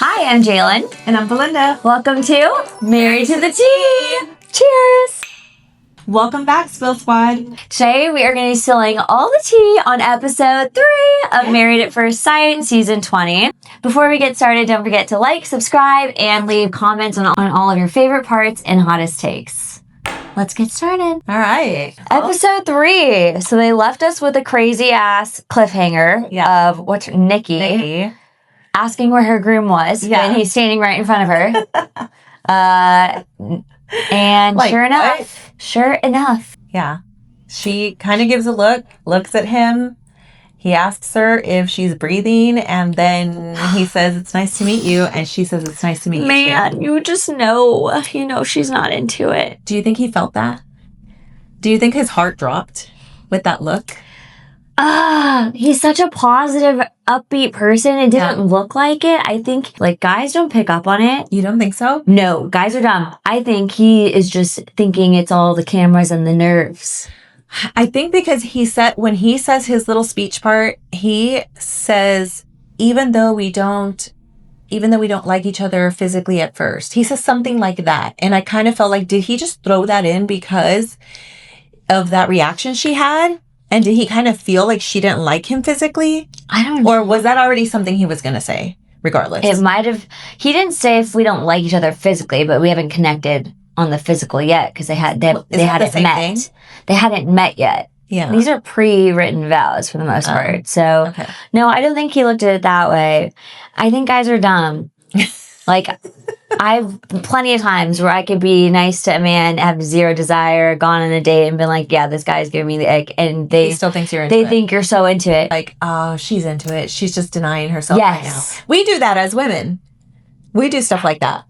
Hi, I'm Jalen. And I'm Belinda. Welcome to Married to the Tea. Cheers. Welcome back, Spill Squad. Today we are going to be spilling all the tea on episode 3 of Married at First Sight, season 20. Before we get started, don't forget to like, subscribe, and leave comments on all of your favorite parts and hottest takes. Let's get started. All right. Episode 3. So they left us with a crazy ass cliffhanger of Nikki asking where her groom was when he's standing right in front of her. And like, sure enough. Yeah. She kind of gives a look, looks at him. He asks her if she's breathing, and then he says, "It's nice to meet you." And she says, "It's nice to meet you." Man, you just know. You know she's not into it. Do you think he felt that? Do you think his heart dropped with that look? He's such a positive, upbeat person. It didn't look like it. I think, guys don't pick up on it. You don't think so? No, guys are dumb. I think he is just thinking it's all the cameras and the nerves. I think because when he says his little speech part, he says, even though we don't like each other physically at first, he says something like that. And I kind of felt like, did he just throw that in because of that reaction she had? And did he kind of feel like she didn't like him physically? I don't know. Or was that already something he was going to say, regardless? It might have. He didn't say if we don't like each other physically, but we haven't connected on the physical yet because they hadn't met. They hadn't met yet. Yeah. These are pre-written vows for the most part. So, no, I don't think he looked at it that way. I think guys are dumb. I've plenty of times where I could be nice to a man, have zero desire, gone on a date and been like, yeah, this guy's giving me the ick. And he still thinks you're into it. They think you're so into it. Like, oh, she's into it. She's just denying herself right now. Yes. We do that as women. We do stuff like that.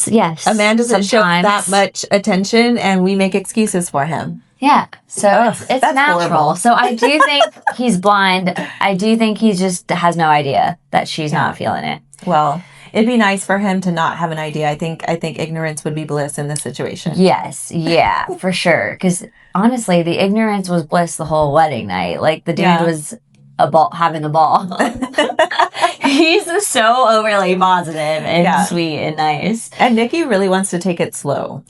Yes. A man doesn't show that much attention and we make excuses for him. Yeah. So it's natural. Horrible. So I do think he's blind. I do think he just has no idea that she's not feeling it. Well, it'd be nice for him to not have an idea. I think ignorance would be bliss in this situation. Yes. Yeah, for sure. Because honestly, the ignorance was bliss the whole wedding night. Like the dude was having a ball. He's so overly positive and sweet and nice. And Nikki really wants to take it slow.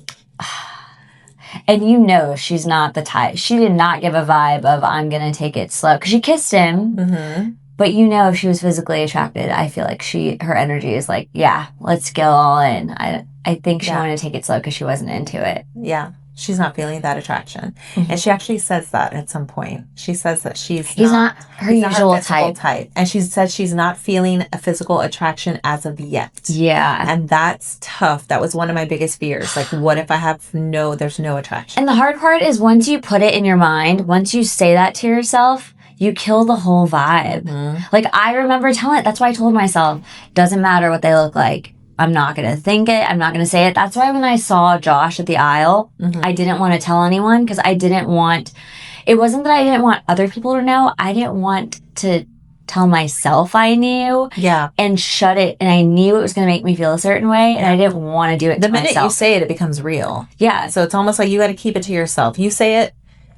And you know she's not the type. She did not give a vibe of, I'm going to take it slow. Because she kissed him. Mm-hmm. But you know if she was physically attracted, I feel like her energy is like, yeah, let's go all in. I think she wanted to take it slow because she wasn't into it. Yeah. She's not feeling that attraction. Mm-hmm. And she actually says that at some point. She says that he's not her usual type. And she said she's not feeling a physical attraction as of yet. Yeah. And that's tough. That was one of my biggest fears. Like, what if there's no attraction? And the hard part is once you put it in your mind, once you say that to yourself, you kill the whole vibe. Mm-hmm. Like, I remember that's why I told myself, doesn't matter what they look like. I'm not going to think it. I'm not going to say it. That's why when I saw Josh at the aisle, I didn't want to tell anyone because it wasn't that I didn't want other people to know. I didn't want to tell myself I knew and shut it. And I knew it was going to make me feel a certain way. And I didn't want to do it to myself. The minute you say it, it becomes real. Yeah. So it's almost like you got to keep it to yourself. You say it.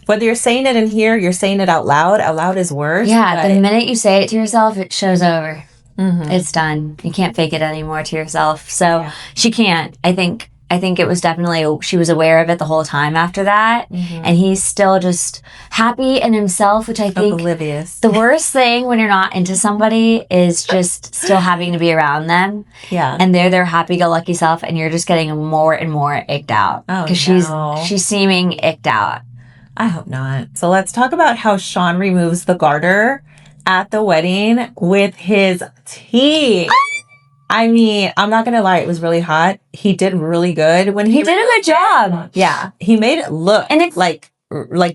Whether you're saying it in here, you're saying it out loud. Out loud is worse. Yeah. The minute you say it to yourself, it show's over. Mm-hmm. It's done. You can't fake it anymore to yourself. So she can't. I think it was definitely, she was aware of it the whole time after that. Mm-hmm. And he's still just happy in himself, which I think oblivious. The worst thing when you're not into somebody is just still having to be around them. Yeah. And they're their happy-go-lucky self and you're just getting more and more icked out. Oh, because she's seeming icked out. I hope not. So let's talk about how Sean removes the garter at the wedding with his teeth. I mean, I'm not going to lie. It was really hot. He did really good when he did a good job. Yeah. He made it look like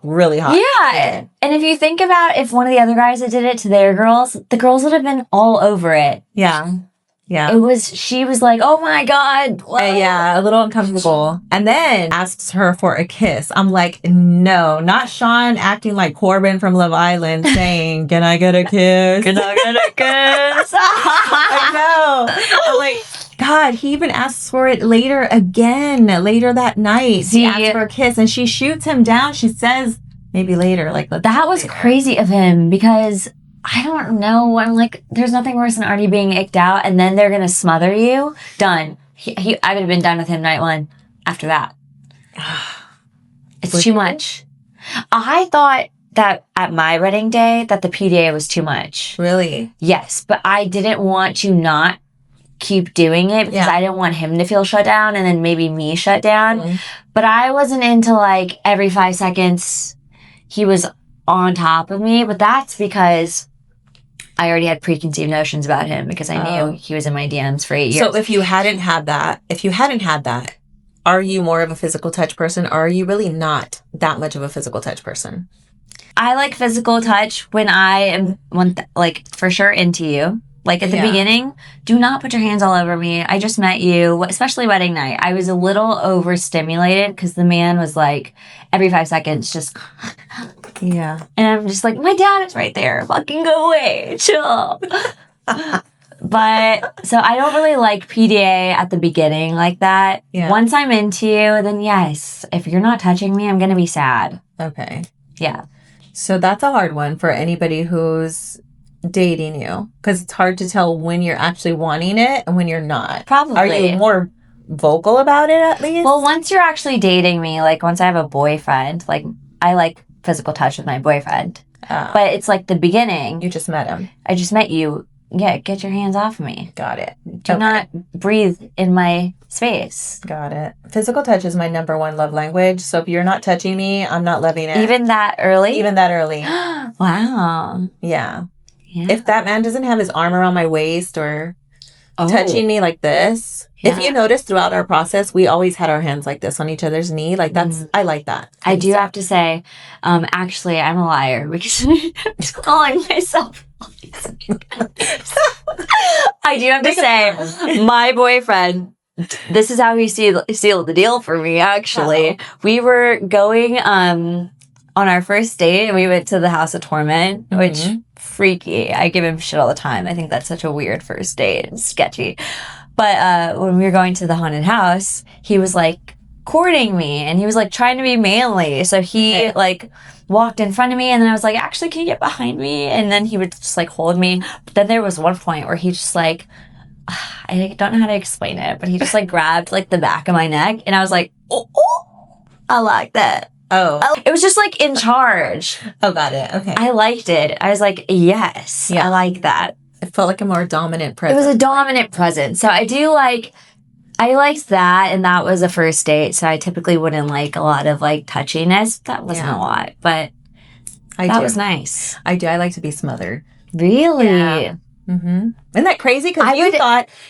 really hot. Yeah. And if you think about if one of the other guys that did it to their girls, the girls would have been all over it. Yeah. Yeah. She was like, oh my God. Yeah, a little uncomfortable. And then asks her for a kiss. I'm like, no, not Sean acting like Corbin from Love Island saying, can I get a kiss? Can I get a kiss? I know. I'm like, God, he even asks for it later that night. He asks for a kiss and she shoots him down. She says, maybe later. That was crazy of him because I don't know. I'm like, there's nothing worse than already being icked out, and then they're gonna smother you. Done. I would have been done with him night one after that. It's too much. I thought that at my wedding day that the PDA was too much. Really? Yes, but I didn't want to not keep doing it because I didn't want him to feel shut down and then maybe me shut down. Mm-hmm. But I wasn't into like every 5 seconds he was on top of me. But that's because I already had preconceived notions about him because I knew he was in my DMs for 8 years. So if you hadn't had that, are you more of a physical touch person, or are you really not that much of a physical touch person? I like physical touch when I am, like, for sure into you. Like, at the beginning, do not put your hands all over me. I just met you, especially wedding night. I was a little overstimulated because the man was, like, every 5 seconds just... Yeah. And I'm just like, my dad is right there. Fucking go away. Chill. But, so I don't really like PDA at the beginning like that. Yeah. Once I'm into you, then yes. If you're not touching me, I'm going to be sad. Okay. Yeah. So that's a hard one for anybody who's dating you. Because it's hard to tell when you're actually wanting it and when you're not. Probably. Are you more vocal about it at least? Well, once you're actually dating me, like once I have a boyfriend, like I like physical touch with my boyfriend. But it's like the beginning. You just met him. I just met you. Yeah, get your hands off of me. Got it. Do not breathe in my space. Got it. Physical touch is my number one love language. So if you're not touching me, I'm not loving it. Even that early? Even that early. Wow. Yeah. If that man doesn't have his arm around my waist or touching me like this. Yeah. If you notice throughout our process, we always had our hands like this on each other's knee. Like that's, I like that. I do have to say, actually, I'm a liar because I'm just calling myself. I do have to say, my boyfriend, this is how he sealed the deal for me, actually. We were going on our first date and we went to the House of Torment, which freaky. I give him shit all the time. I think that's such a weird first date. It's sketchy. But when we were going to the haunted house, he was like courting me and he was like trying to be manly. So he like walked in front of me and then I was like, actually, can you get behind me? And then he would just like hold me. But then there was one point where he just like, I don't know how to explain it, but he just like grabbed like the back of my neck and I was like, oh, I like that. Oh. It was just like in charge. Oh, got it. Okay. I liked it. I was like, yes, I like that. It felt like a more dominant presence. It was a dominant presence. So I liked that, and that was a first date. So I typically wouldn't like a lot of like touchiness. That wasn't a lot, but that was nice. I do. I like to be smothered. Really? Yeah. Mm-hmm. Isn't that crazy? Because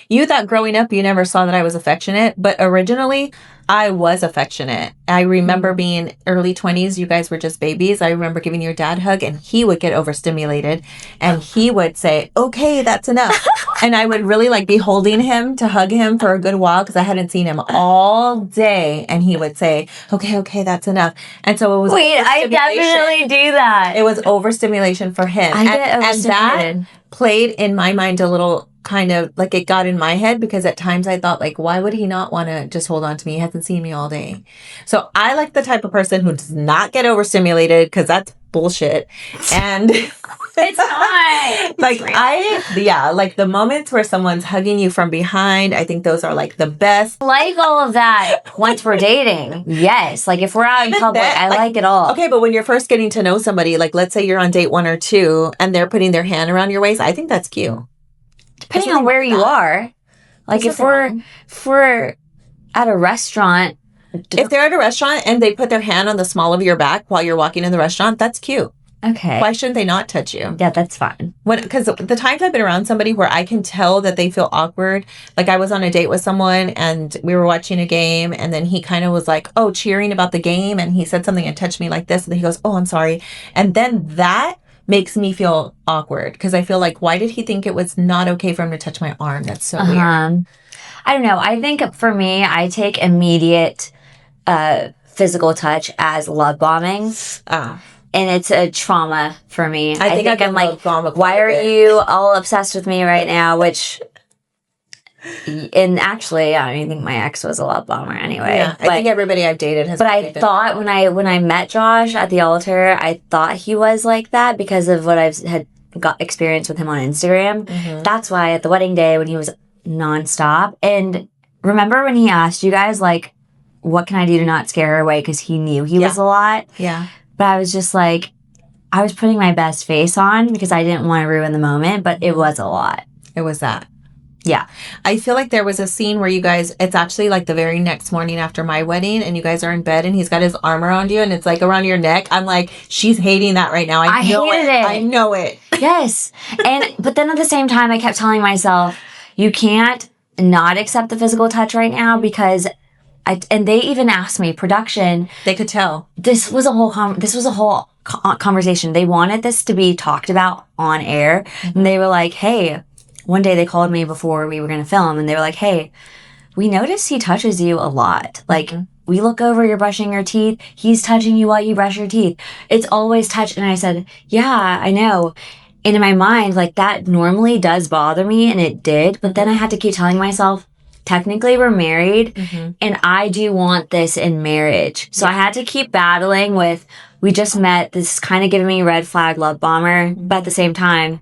you thought growing up you never saw that I was affectionate, but originally I was affectionate. I remember being early 20s. You guys were just babies. I remember giving your dad a hug, and he would get overstimulated, and he would say, "Okay, that's enough." And I would really like be holding him to hug him for a good while because I hadn't seen him all day, and he would say, "Okay, that's enough." And so it was. Wait, I definitely do that. It was overstimulation for him. I get overstimulated. And that played in my mind a little kind of like it got in my head because at times I thought like, why would he not want to just hold on to me? He hasn't seen me all day. So I like the type of person who does not get overstimulated because that's bullshit. And it's not. Like like the moments where someone's hugging you from behind, I think those are like the best. Like all of that once we're dating. Yes. Like if we're out in public, I like it all. Okay, but when you're first getting to know somebody, like let's say you're on date 1 or 2 and they're putting their hand around your waist, I think that's cute. Depending on where you are. Like if we're at a restaurant. If they're at a restaurant and they put their hand on the small of your back while you're walking in the restaurant, that's cute. Okay. Why shouldn't they not touch you? Yeah, that's fine. Because the times I've been around somebody where I can tell that they feel awkward, like I was on a date with someone and we were watching a game and then he kind of was like, cheering about the game and he said something and touched me like this and then he goes, I'm sorry. And then that makes me feel awkward because I feel like, why did he think it was not okay for him to touch my arm? That's so weird. I don't know. I think for me, I take immediate physical touch as love bombing. And it's a trauma for me. I think I'm like, why are you all obsessed with me right now? And actually, I think my ex was a love bomber anyway. Yeah, I think everybody I've dated has. But I thought when I met Josh at the altar, I thought he was like that because of what I've had got experience with him on Instagram. That's why at the wedding day when he was nonstop. And remember when he asked you guys, like, what can I do to not scare her away? Because he knew he was a lot. Yeah. But I was just like, I was putting my best face on because I didn't want to ruin the moment, but it was a lot. It was that. Yeah. I feel like there was a scene where you guys, it's actually like the very next morning after my wedding, and you guys are in bed and he's got his arm around you and it's like around your neck. I'm like, she's hating that right now. I know hated it. I know it. Yes. But then at the same time, I kept telling myself, you can't not accept the physical touch right now because and they even asked me, production. They could tell. This was a whole conversation. They wanted this to be talked about on air. And they were like, hey, one day they called me before we were going to film and they were like, hey, we notice he touches you a lot. Like, we look over, you're brushing your teeth. He's touching you while you brush your teeth. It's always touch. And I said, yeah, I know. And in my mind, like, that normally does bother me, and it did. But then I had to keep telling myself, technically we're married, and I do want this in marriage. So I had to keep battling with, we just met, this is kind of giving me red flag love bomber, but at the same time,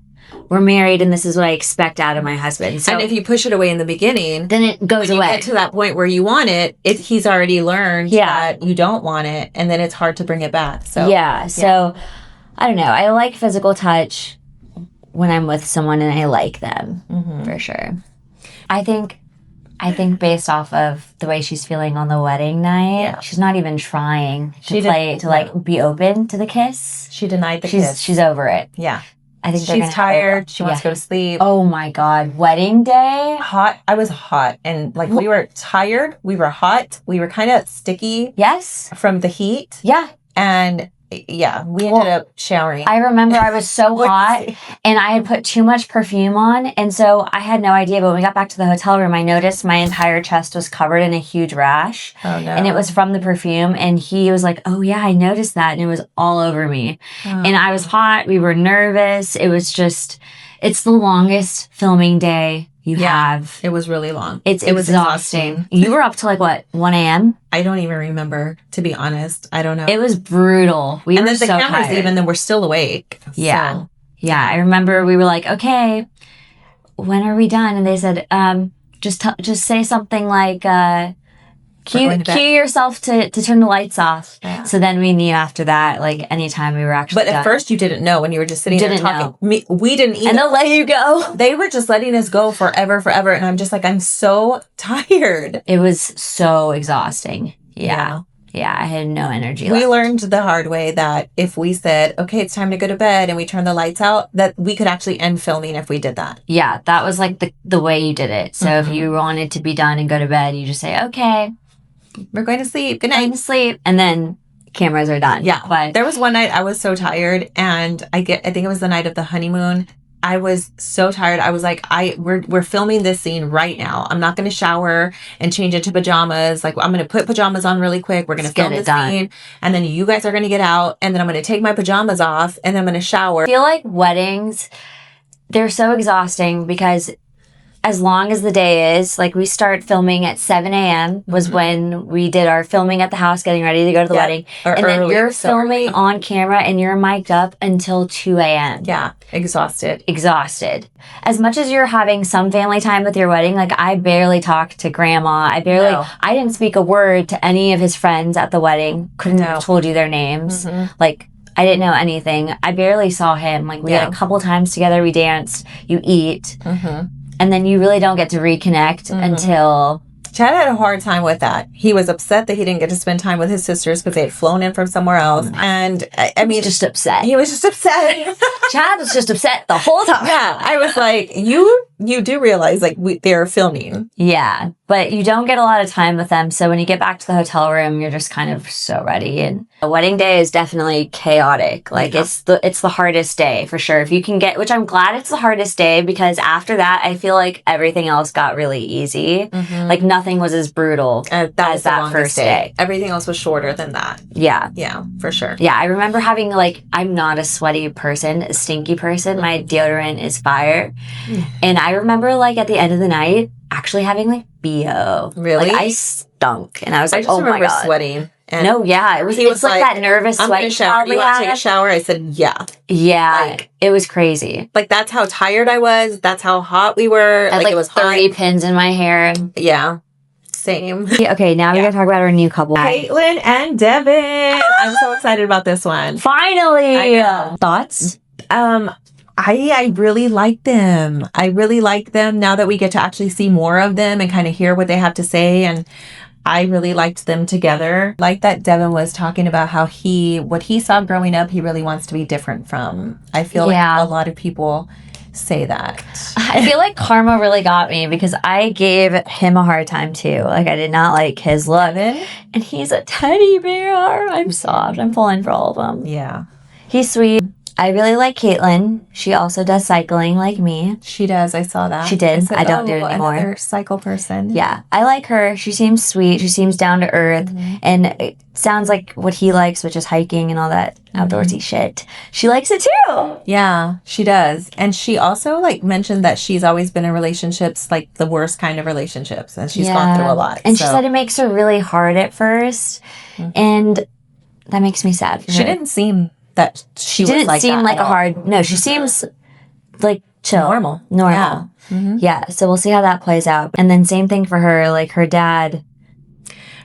we're married, and this is what I expect out of my husband. So, and if you push it away in the beginning, then it goes away. You get to that point where you want it, he's already learned that you don't want it, and then it's hard to bring it back. So so I don't know. I like physical touch when I'm with someone and I like them, for sure. I think based off of the way she's feeling on the wedding night, she's not even trying to be open to the kiss. She denied the kiss. She's over it. Yeah. I think she's tired. She wants to go to sleep. Oh my God. Wedding day? Hot. I was hot. And like we were tired. We were hot. We were kind of sticky. Yes. From the heat. Yeah. And yeah, we ended up showering. I remember I was so hot and I had put too much perfume on. And so I had no idea. But when we got back to the hotel room, I noticed my entire chest was covered in a huge rash. Oh, no. And it was from the perfume. And he was like, oh, yeah, I noticed that. And it was all over me. Oh. And I was hot. We were nervous. It was just, it's the longest filming day you have. It was really long. It was exhausting. You were up to like what, 1 a.m.? I don't even remember, to be honest. I don't know. It was brutal. We were so tired. And then the cameras even, then we're still awake. Yeah. So. Yeah. I remember we were like, okay, when are we done? And they said, just say something like, cue yourself to turn the lights off. Yeah. So then we knew after that, like anytime we were actually But at first you didn't know when you were just sitting there talking. We didn't even. And they'll let you go. They were just letting us go forever. And I'm just like, I'm so tired. It was so exhausting. Yeah. I had no energy left. We learned the hard way that if we said, okay, it's time to go to bed and we turn the lights out, that we could actually end filming if we did that. Yeah, that was like the way you did it. So if you wanted to be done and go to bed, you just say, okay, we're going to sleep. Good night. Going to sleep. And then cameras are done. Yeah. But there was one night I was so tired, and I think it was the night of the honeymoon. I was so tired. I was like, we're filming this scene right now. I'm not going to shower and change into pajamas. Like, I'm going to put pajamas on really quick. We're going to film this scene. And then you guys are going to get out. And then I'm going to take my pajamas off. And then I'm going to shower. I feel like weddings, they're so exhausting because as long as the day is, like we start filming at 7 a.m. was when we did our filming at the house, getting ready to go to the wedding. And then you're filming on camera and you're mic'd up until 2 a.m. Yeah. Exhausted. As much as you're having some family time with your wedding, like I barely talked to grandma. I didn't speak a word to any of his friends at the wedding. Couldn't have told you their names. Like, I didn't know anything. I barely saw him. Like, we had a couple times together. We danced. You eat. And then you really don't get to reconnect until... Chad had a hard time with that. He was upset that he didn't get to spend time with his sisters because they had flown in from somewhere else. And I mean... just upset. He was just upset. Chad was just upset the whole time. Yeah. I was like, you do realize, like, they're filming. Yeah. But you don't get a lot of time with them. So when you get back to the hotel room, you're just kind of so ready. And the wedding day is definitely chaotic. Like, it's the hardest day for sure. If you can get... Which I'm glad it's the hardest day because after that, I feel like everything else got really easy. Like, nothing was as brutal as that first day. Everything else was shorter than that. Yeah. Yeah, for sure. Yeah, I remember having, like, I'm not a sweaty person, a stinky person. My deodorant is fire. And I remember, like, at the end of the night, actually having, like, BO. Really? Like, I stunk. And I was like, oh my God. Sweating. And no, yeah, it's like that nervous I'm sweat. gonna shower. You want to take a shower? I said, yeah. Yeah, Like, it was crazy. Like, that's how tired I was. That's how hot we were. I had like it was 30 hot. pins in my hair. Yeah. Same. Yeah, okay, now we gotta talk about our new couple. Caitlin and Devin. I'm so excited about this one. Finally! Thoughts? I really like them. I really like them now that we get to actually see more of them and kind of hear what they have to say. And I really liked them together. Like that Devin was talking about how what he saw growing up, he really wants to be different from. I feel like a lot of people say that. I feel like karma really got me because I gave him a hard time too. Like, I did not like his look. Devin? And he's a teddy bear. I'm soft. I'm falling for all of them. Yeah. He's sweet. I really like Caitlin. She also does cycling like me. She does. I saw that. She did. Said, I don't do it anymore. Another cycle person. Yeah. I like her. She seems sweet. She seems down to earth. And it sounds like what he likes, which is hiking and all that outdoorsy shit. She likes it too. Yeah, she does. And she also like mentioned that she's always been in relationships, like the worst kind of relationships. And she's gone through a lot. And she said it makes her really hard at first. And that makes me sad for her. She didn't seem that she was didn't like seem that like at a all. hard. No, she seems like chill, Normal. Yeah. Yeah. So we'll see how that plays out. And then same thing for her. Like her dad.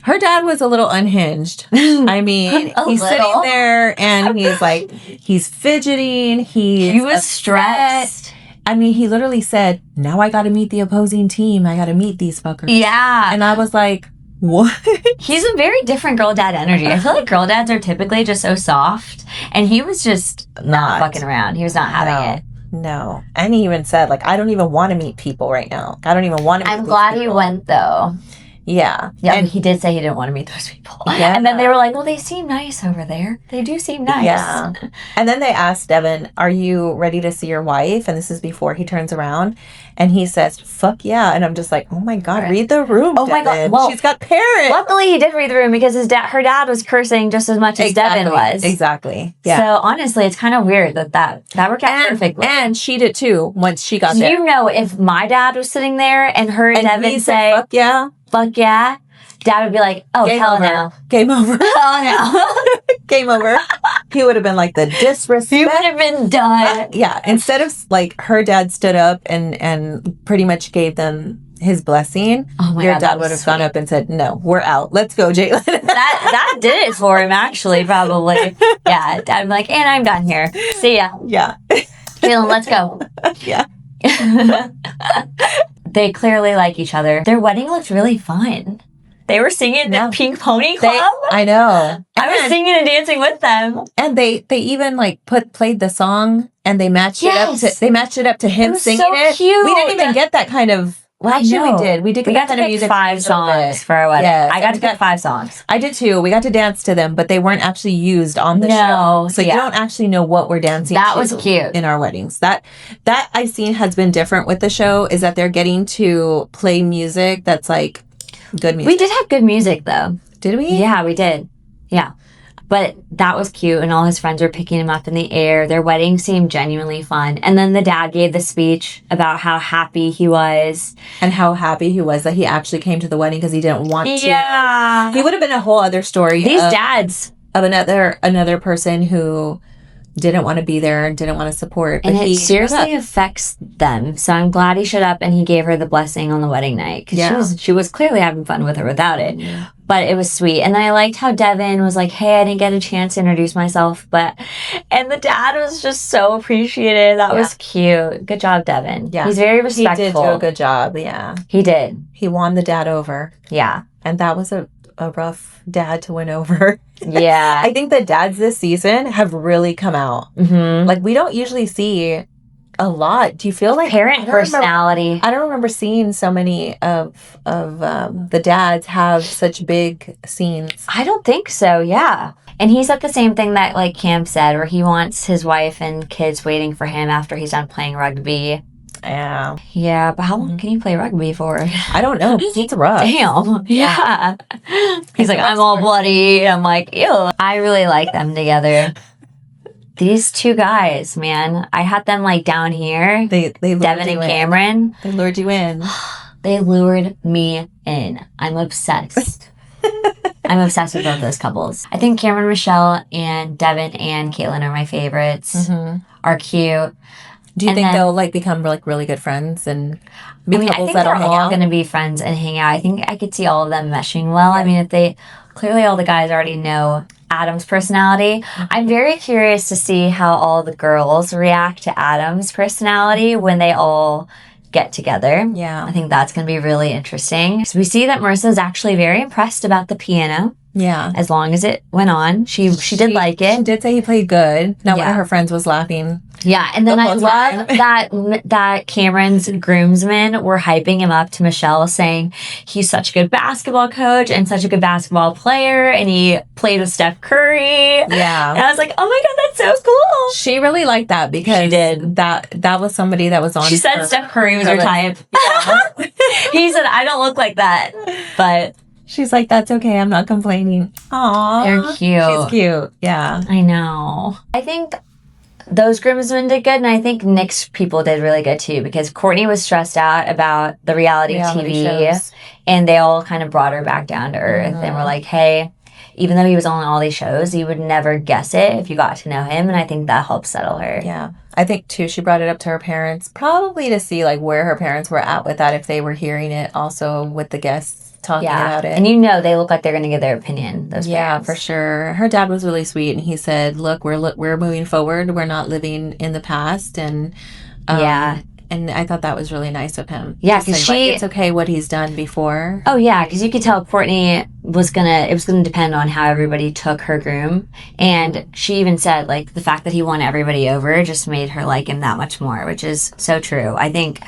Her dad was a little unhinged. I mean, he's sitting there and he's like, he's fidgeting. He was stressed. I mean, he literally said, "Now I got to meet the opposing team. I got to meet these fuckers." Yeah. And I was like, what? He's a very different girl dad energy. I feel like girl dads are typically just so soft. And he was just not fucking around. He was not having it. No. And he even said, like, I don't even want to meet people right now. I don't even want to meet I'm glad people. he went, though. Yeah. Yeah, And he did say he didn't want to meet those people. Yeah. And then they were like, well, they seem nice over there. They do seem nice. Yeah. And then they asked Devin, are you ready to see your wife? And this is before he turns around. And he says, fuck yeah. And I'm just like, oh my God, read the room, Oh my Devin. God. Well, she's got parents. Luckily, he did read the room because her dad was cursing just as much as Devin was. Exactly. Yeah. So honestly, it's kind of weird that worked out perfectly. And she did too once she got Do there. you know if my dad was sitting there and heard And Devin he say, said, fuck yeah. Dad would be like, oh, Game hell over. no. Game over. Oh no. Game over. He would have been like the disrespect. He would have been done. Yeah. Instead of like her dad stood up and pretty much gave them his blessing, Oh my your God, dad that would was have gone up and said, no, we're out. Let's go, Jalen. That did it for him, actually, probably. Yeah, Dad would be like, and I'm done here. See ya. Yeah. Jalen, let's go. Yeah. They clearly like each other. Their wedding looked really fun. They were singing the Pink Pony Club. I know. I was singing and dancing with them. And they even like played the song and they matched it up to him was singing so it. cute. We didn't even get that kind of. Well, actually, we did. We did. We got to pick 5 songs for our wedding. Yes. I got to pick 5 songs. I did too. We got to dance to them, but they weren't actually used on the show. So you don't actually know what we're dancing to. That was cute. In our weddings. That I've seen has been different with the show is that they're getting to play music that's like good music. We did have good music though. Did we? Yeah, we did. Yeah. But that was cute, and all his friends were picking him up in the air. Their wedding seemed genuinely fun. And then the dad gave the speech about how happy he was. And how happy he was that he actually came to the wedding because he didn't want to. Yeah. He would have been a whole other story. These dads. Of another person who didn't want to be there and didn't want to support. And it seriously affects them. So I'm glad he showed up and he gave her the blessing on the wedding night. Because she was clearly having fun with her without it. Yeah. But it was sweet. And then I liked how Devin was like, hey, I didn't get a chance to introduce myself. And the dad was just so appreciative. That was cute. Good job, Devin. Yeah. He's very respectful. He did do a good job. Yeah. He did. He won the dad over. Yeah. And that was a rough dad to win over. Yeah. I think the dads this season have really come out. Mm-hmm. Like, we don't usually see a lot. Do you feel like parent personality? I don't remember seeing so many of the dads have such big scenes. I don't think so. Yeah. And he said the same thing that like Cam said, where he wants his wife and kids waiting for him after he's done playing rugby. Yeah. Yeah, but how long can you play rugby for? I don't know. It's rough. Damn. Yeah. He's like, I'm all bloody. I'm like, ew. I really like them together. These 2 guys, man. I had them like down here. They Devin and Cameron. They lured you in. They lured me in. I'm obsessed. I'm obsessed with both those couples. I think Cameron, Michelle, and Devin and Caitlin are my favorites. Are cute. Do you think they'll like become like really good friends and be couples I think that'll they're hang all out? going to be friends and hang out. I think I could see all of them meshing well. I mean, if they clearly all the guys already know Adam's personality. I'm very curious to see how all the girls react to Adam's personality when they all get together. Yeah. I think that's going to be really interesting. So we see that Marissa is actually very impressed about the piano. Yeah. As long as it went on. She did like it. She did say he played good. Now one Yeah. of her friends was laughing. Yeah, and then The I whole love that Cameron's groomsmen were hyping him up to Michelle, saying he's such a good basketball coach and such a good basketball player, and he played with Steph Curry. Yeah. And I was like, oh my God, that's so cool. She really liked that because She did. That was somebody that was on. She said Steph Curry was her type. Yeah. He said, I don't look like that, but She's like, that's okay. I'm not complaining. Aww. they're cute. She's cute. Yeah. I know. I think those groomsmen did good, and I think Nick's people did really good too, because Courtney was stressed out about the reality TV, shows. and they all kind of brought her back down to earth and were like, hey, even though he was on all these shows, you would never guess it if you got to know him, and I think that helped settle her. Yeah. I think too, she brought it up to her parents, probably to see like where her parents were at with that, if they were hearing it also with the guests talking about it. And they look like they're going to give their opinion, those parents. For sure. Her dad was really sweet, and he said, look, we're moving forward. We're not living in the past. And and I thought that was really nice of him. Yeah, because it's okay what he's done before. Oh, yeah, because you could tell Courtney it was going to depend on how everybody took her groom. And she even said, like, the fact that he won everybody over just made her like him that much more, which is so true. I think,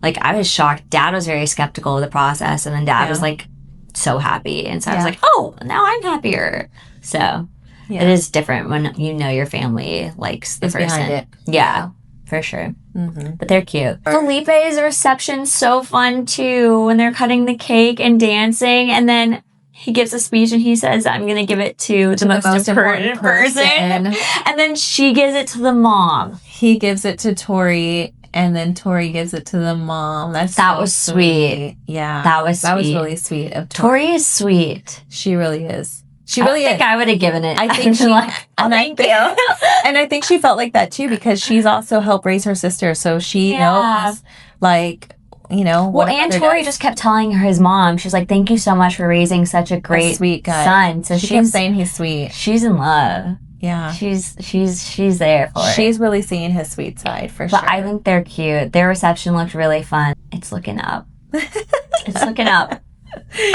like, I was shocked. Dad was very skeptical of the process, and then Dad was, like, so happy. And so I was like, oh, now I'm happier. So it is different when you know your family likes the person. Behind it. Yeah. For sure. But they're cute. Felipe's reception's so fun, too, when they're cutting the cake and dancing. And then he gives a speech and he says, I'm going to give it to the most important person. And then she gives it to the mom. He gives it to Tori, and then Tori gives it to the mom. That was sweet. Yeah. That was That was sweet. really sweet of Tori. Tori is sweet. She really is. She I really think is. I would have given it. I think she, like, thank you. And I think she felt like that too, because she's also helped raise her sister, so she knows, like, you know. Well, and Tori just kept telling his mom, she's like, "Thank you so much for raising such a great, sweet guy. son." So she kept saying he's sweet. She's in love. Yeah, she's there for it. She's really seeing his sweet side for sure. But I think they're cute. Their reception looked really fun. It's looking up. It's looking up.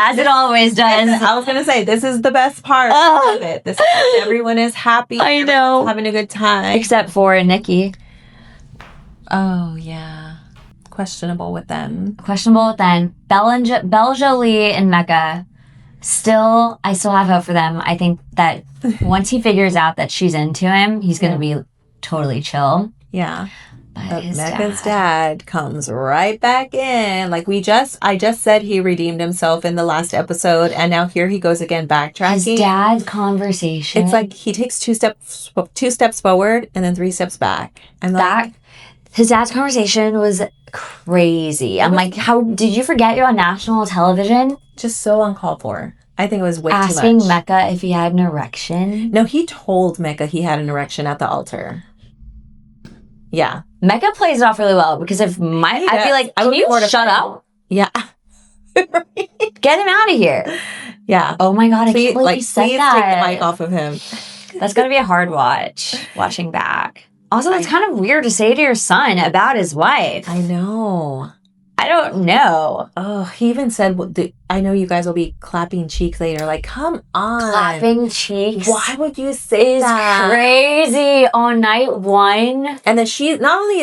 As it always does. I was going to say, this is the best part of it. This is everyone is happy. I know. Having a good time. Except for Nikki. Oh, yeah. Questionable with them. Belle Jolie and Mecca. I still have hope for them. I think that once he figures out that she's into him, he's going to be totally chill. Yeah. But Mecca's dad comes right back in. Like I just said he redeemed himself in the last episode, and now here he goes again backtracking. His dad's conversation. It's like he takes two steps forward and then 3 steps back. And his dad's conversation was crazy. I'm like, how did you forget you're on national television? Just so uncalled for. I think it was way too much. Asking Mecca if he had an erection. No, he told Mecca he had an erection at the altar. Yeah. Mecca plays it off really well, because if I'd be like, can you shut up? Yeah. Get him out of here. Yeah. Oh my God, I can't believe he said please that. take the mic off of him. That's going to be a hard watching back. Also, that's kind of weird to say to your son about his wife. I know. I don't know. Oh, he even said, I know you guys will be clapping cheeks later. Like, come on. Clapping cheeks. Why would you say that? Crazy on night one. And then she not only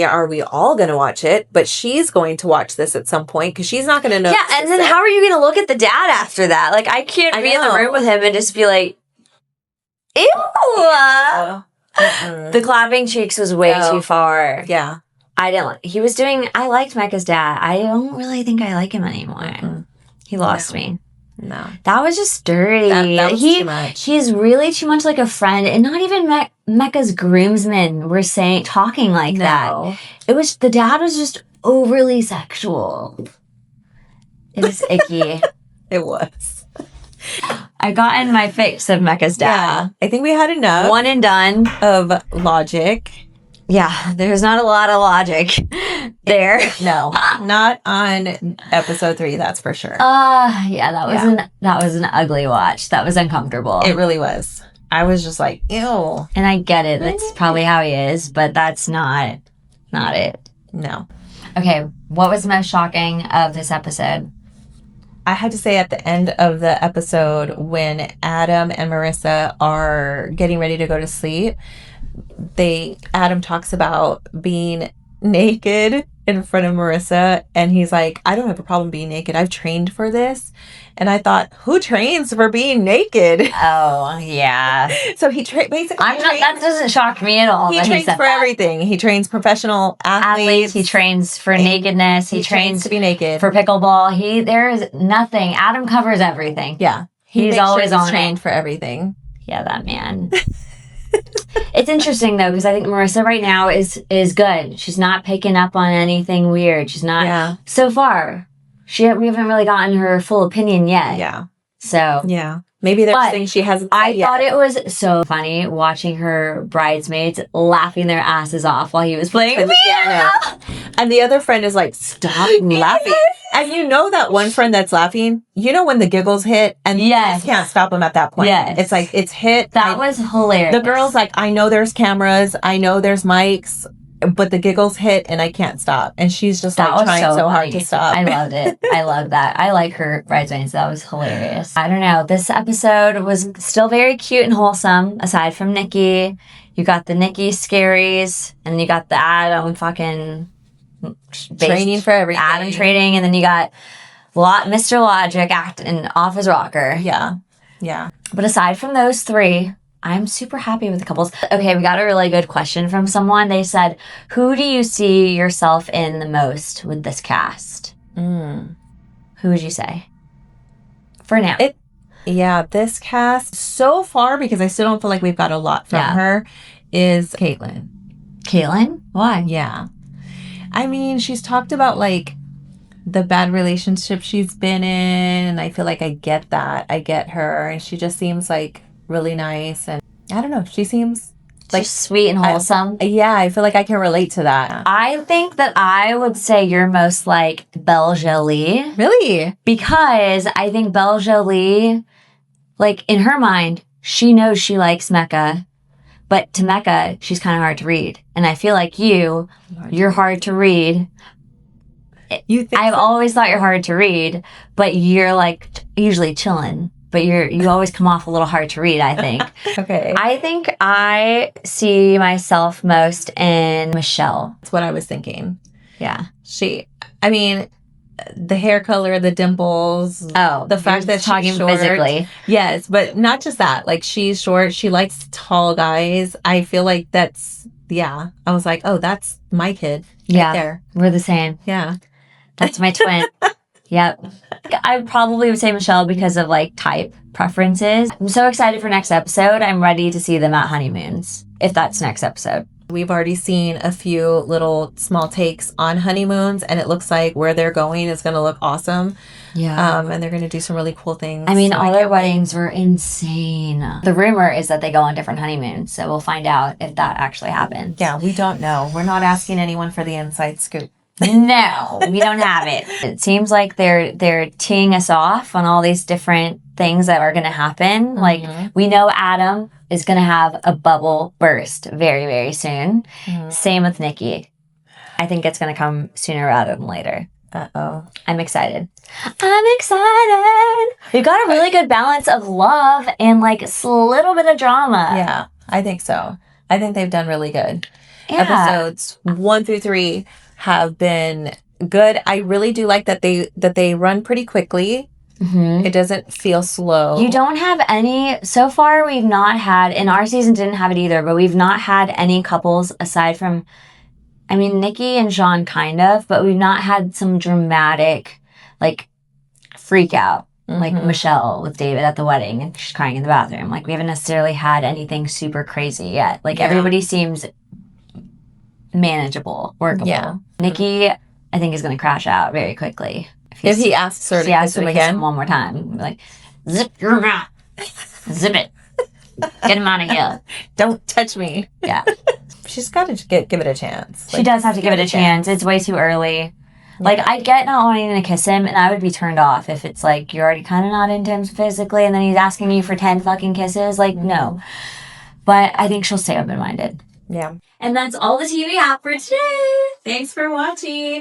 are we all going to watch it, but she's going to watch this at some point, because she's not going to know. Yeah, and then how are you going to look at the dad after that? Like, I can't be in the room with him and just be like, ew. The clapping cheeks was way too far. Yeah. I liked Mecca's dad. I don't really think I like him anymore. He lost me. No. That was just dirty. That was too much. He's really too much like a friend. And not even Mecca's groomsmen were talking like that. The dad was just overly sexual. It was icky. It was. I got in my fix of Mecca's dad. Yeah. I think we had enough. One and done. Of logic. Yeah, there's not a lot of logic there. No, not on episode 3, that's for sure. Yeah, that was an ugly watch. That was uncomfortable. It really was. I was just like, ew. And I get it. That's probably how he is, but that's not it. No. Okay, what was the most shocking of this episode? I had to say at the end of the episode when Adam and Marissa are getting ready to go to sleep, Adam talks about being naked in front of Marissa, and he's like, I don't have a problem being naked. I've trained for this. And I thought, who trains for being naked? Oh, yeah. So he basically that doesn't shock me at all. He trains for everything. He trains professional athletes. He trains for nakedness. He trains to be naked. For pickleball. There is nothing. Adam covers everything. Yeah. He's always on trained it. For everything. Yeah, that man. It's interesting though, because I think Marissa right now is good. She's not picking up on anything weird. She's not. Yeah. So far, we haven't really gotten her full opinion yet. Yeah. So. Yeah. Maybe there's things she hasn't. I thought it was so funny watching her bridesmaids laughing their asses off while he was playing the piano. And the other friend is like, stop laughing. And you know that one friend that's laughing, you know when the giggles hit and you just can't stop them at that point. Yes. It's like, it's hit. That was hilarious. The girl's like, I know there's cameras. I know there's mics. But the giggles hit and I can't stop. And she's just like trying so hard to stop. I loved it. I love that. I like her bridesmaids. That was hilarious. I don't know. This episode was still very cute and wholesome, aside from Nikki. You got the Nikki scaries, and you got the Adam fucking training for everything. Adam training, and then you got Mr. Logic acting off his rocker. Yeah. Yeah. But aside from those three, I'm super happy with the couples. Okay, we got a really good question from someone. They said, who do you see yourself in the most with this cast? Who would you say? For now. This cast, so far, because I still don't feel like we've got a lot from her, is Caitlin. Caitlin? Why? Yeah. I mean, she's talked about, like, the bad relationship she's been in, and I feel like I get that. I get her, and she just seems, like, really nice, and I don't know, she seems like just sweet and wholesome. I feel like I can relate to that. I think that I would say you're most like Belle Jolie. Really? Because I think Belle Jolie, like in her mind, she knows she likes Mecca, but to Mecca, she's kind of hard to read. And I feel like you're hard to read. You think I've always thought you're hard to read, but you're like usually chilling. But you always come off a little hard to read, I think. Okay. I think I see myself most in Michelle. That's what I was thinking. Yeah. I mean, the hair color, the dimples. Oh. The fact that she's short. Physically. Yes, but not just that. Like, she's short. She likes tall guys. I feel like that's, I was like, oh, that's my kid. Right there. We're the same. Yeah. That's my twin. Yep. I probably would say Michelle because of like type preferences. I'm so excited for next episode. I'm ready to see them at honeymoons, if that's next episode. We've already seen a few little small takes on honeymoons, and it looks like where they're going is going to look awesome. Yeah. And they're going to do some really cool things. I mean, all their weddings were insane. The rumor is that they go on different honeymoons, so we'll find out if that actually happens. Yeah, we don't know. We're not asking anyone for the inside scoop. No, we don't have it. It seems like they're teeing us off on all these different things that are going to happen. Like, we know Adam is going to have a bubble burst very, very soon. Same with Nikki. I think it's going to come sooner rather than later. Uh-oh. I'm excited. We've got a really good balance of love and like a little bit of drama. Yeah, I think so. I think they've done really good. Yeah. Episodes 1 through 3 have been good. I really do like that they run pretty quickly. It doesn't feel slow. You don't have any, so far we've not had, and our season didn't have it either, but we've not had any couples aside from, I mean, Nikki and Sean kind of, but we've not had some dramatic, like, freak out. Like Michelle with David at the wedding and she's crying in the bathroom. Like, we haven't necessarily had anything super crazy yet. Like, everybody seems manageable, workable. Yeah. Nikki, I think, is going to crash out very quickly. If he asks her to kiss him again one more time, like, zip your mouth, zip it, get him out of here. Don't touch me. Yeah, she's got to give it a chance. She does have to give it a chance. It's way too early. Like, I get not wanting to kiss him, and I would be turned off if it's like you're already kind of not into him physically, and then he's asking you for 10 fucking kisses. Like, no. But I think she'll stay open-minded. Yeah. And that's all the tea we have for today. Thanks for watching.